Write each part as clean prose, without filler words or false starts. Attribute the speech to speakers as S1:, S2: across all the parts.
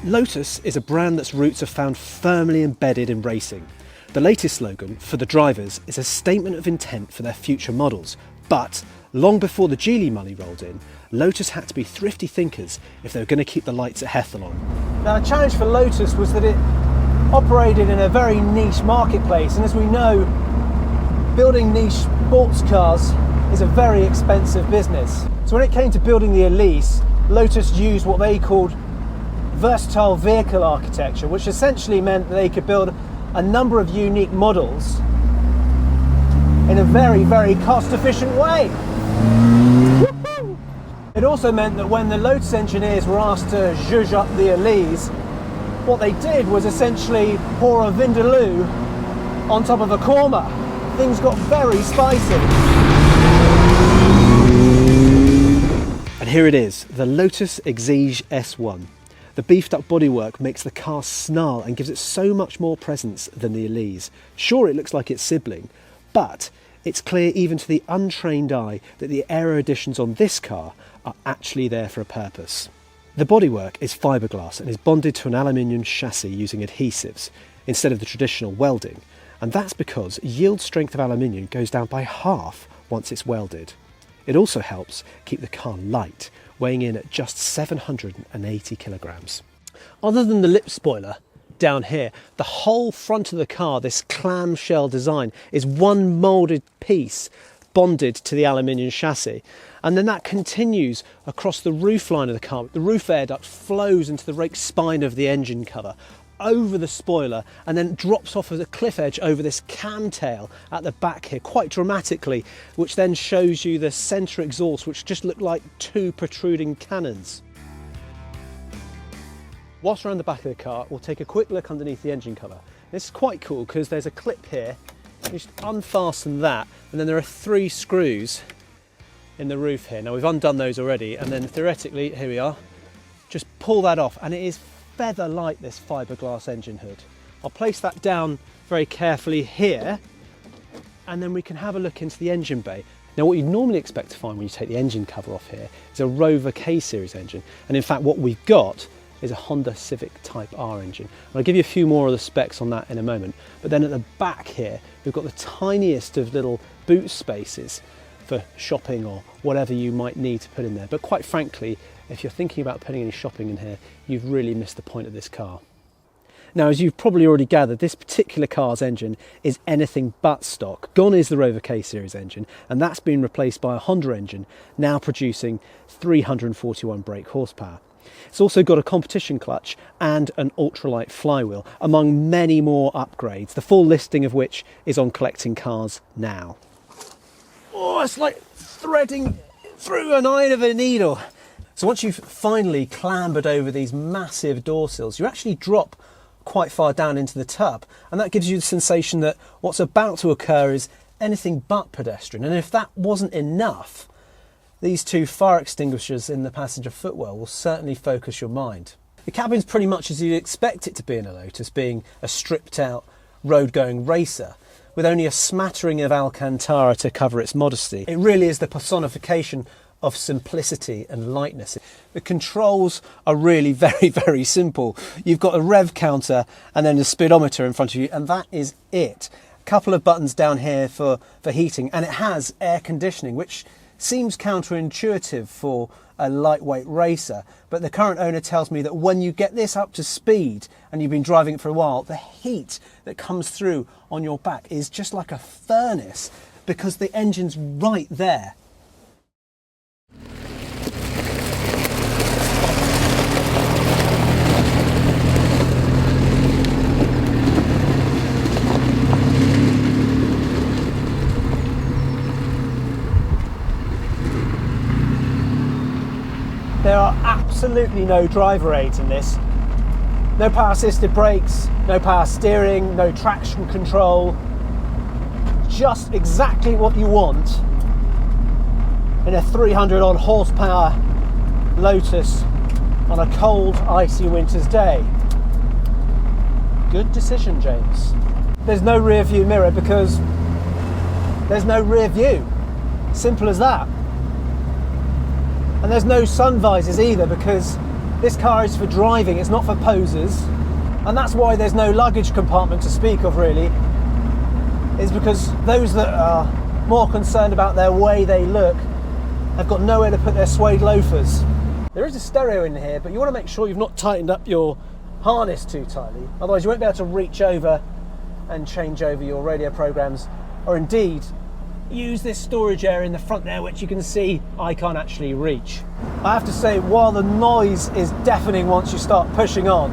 S1: Lotus is a brand that's roots are found firmly embedded in racing. The latest slogan, for the drivers, is a statement of intent for their future models. But long before the Geely money rolled in, Lotus had to be thrifty thinkers if they were going to keep the lights at Hethel on. Now the challenge for Lotus was that it operated in a very niche marketplace, and as we know, building niche sports cars is a very expensive business. So when it came to building the Elise, Lotus used what they called versatile vehicle architecture, which essentially meant that they could build a number of unique models in a very, very cost-efficient way. It also meant that when the Lotus engineers were asked to zhuzh up the Elise, what they did was essentially pour a Vindaloo on top of a korma. Things got very spicy. And here it is, the Lotus Exige S1. The beefed up bodywork makes the car snarl and gives it so much more presence than the Elise. Sure, it looks like its sibling, but it's clear even to the untrained eye that the aero additions on this car are actually there for a purpose. The bodywork is fiberglass and is bonded to an aluminium chassis using adhesives instead of the traditional welding, and that's because yield strength of aluminium goes down by half once it's welded. It also helps keep the car light, weighing in at just 780 kilograms. Other than the lip spoiler down here, the whole front of the car, this clamshell design, is one moulded piece bonded to the aluminium chassis, and then that continues across the roof line of the car. The roof air duct flows into the rake spine of the engine cover, over the spoiler, and then drops off as a cliff edge over this cam tail at the back here, quite dramatically, which then shows you the centre exhaust, which just look like two protruding cannons. Whilst we're around the back of the car, we'll take a quick look underneath the engine cover. This is quite cool because there's a clip here. You just unfasten that, and then there are 3 screws in the roof here. Now we've undone those already, and then theoretically, here we are, just pull that off, and it is feather light, this fiberglass engine hood. I'll place that down very carefully here, and then we can have a look into the engine bay. Now what you'd normally expect to find when you take the engine cover off here is a Rover K-Series engine, and in fact what we've got is a Honda Civic Type R engine. And I'll give you a few more of the specs on that in a moment, but then at the back here we've got the tiniest of little boot spaces for shopping or whatever you might need to put in there. But quite frankly, if you're thinking about putting any shopping in here, you've really missed the point of this car. Now, as you've probably already gathered, this particular car's engine is anything but stock. Gone is the Rover K-Series engine, and that's been replaced by a Honda engine, now producing 341 brake horsepower. It's also got a competition clutch and an ultralight flywheel, among many more upgrades, the full listing of which is on Collecting Cars now. Oh, it's like threading through an eye of a needle. So once you've finally clambered over these massive door sills, you actually drop quite far down into the tub, and that gives you the sensation that what's about to occur is anything but pedestrian. And if that wasn't enough, these 2 fire extinguishers in the passenger footwell will certainly focus your mind. The cabin's pretty much as you'd expect it to be in a Lotus, being a stripped out road-going racer, with only a smattering of Alcantara to cover its modesty. It really is the personification of simplicity and lightness. The controls are really very, very simple. You've got a rev counter and then a speedometer in front of you, and that is it. A couple of buttons down here for heating, and it has air conditioning, which seems counterintuitive for a lightweight racer, but the current owner tells me that when you get this up to speed and you've been driving it for a while, the heat that comes through on your back is just like a furnace because the engine's right there. There are absolutely no driver aids in this. No power assisted brakes, no power steering, no traction control. Just exactly what you want in a 300 odd horsepower Lotus on a cold, icy winter's day. Good decision, James. There's no rear view mirror because there's no rear view. Simple as that. And there's no sun visors either because This car is for driving, it's not for posers. And that's why there's no luggage compartment to speak of, really. Is because those that are more concerned about their way they look have got nowhere to put their suede loafers. There is a stereo in here, but you want to make sure you've not tightened up your harness too tightly. Otherwise you won't be able to reach over and change over your radio programs, or indeed use this storage area in the front there, which you can see I can't actually reach. I have to say, while the noise is deafening once you start pushing on,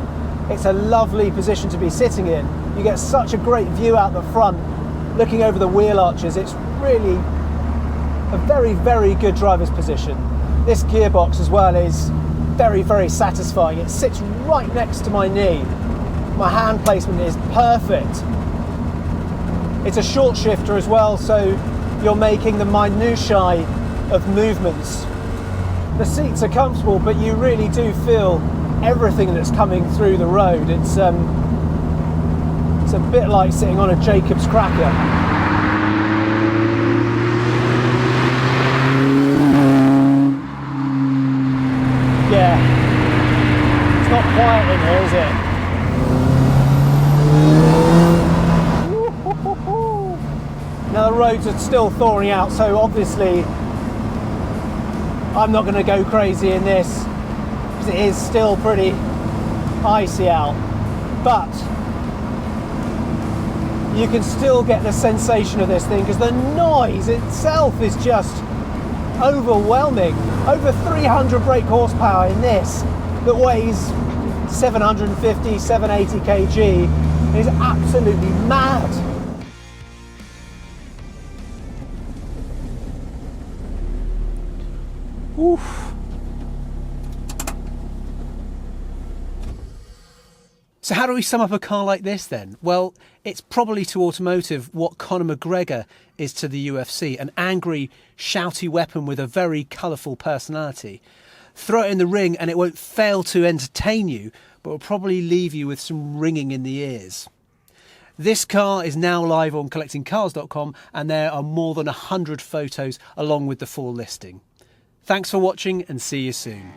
S1: it's a lovely position to be sitting in. You get such a great view out the front, looking over the wheel arches. It's really a very, very good driver's position. This gearbox as well is very, very satisfying. It sits right next to my knee. My hand placement is perfect. It's a short shifter as well, so you're making the minutiae of movements. The seats are comfortable, but you really do feel everything that's coming through the road. It's a bit like sitting on a Jacob's cracker. Yeah, it's not quiet in here, is it? Now the roads are still thawing out, so obviously I'm not going to go crazy in this because it is still pretty icy out, but you can still get the sensation of this thing because the noise itself is just overwhelming. Over 300 brake horsepower in this that weighs 750, 780 kg is absolutely mad. Oof. So how do we sum up a car like this then? Well, it's probably to automotive what Conor McGregor is to the UFC, an angry, shouty weapon with a very colourful personality. Throw it in the ring and it won't fail to entertain you, but will probably leave you with some ringing in the ears. This car is now live on collectingcars.com and there are more than 100 photos along with the full listing. Thanks for watching and see you soon.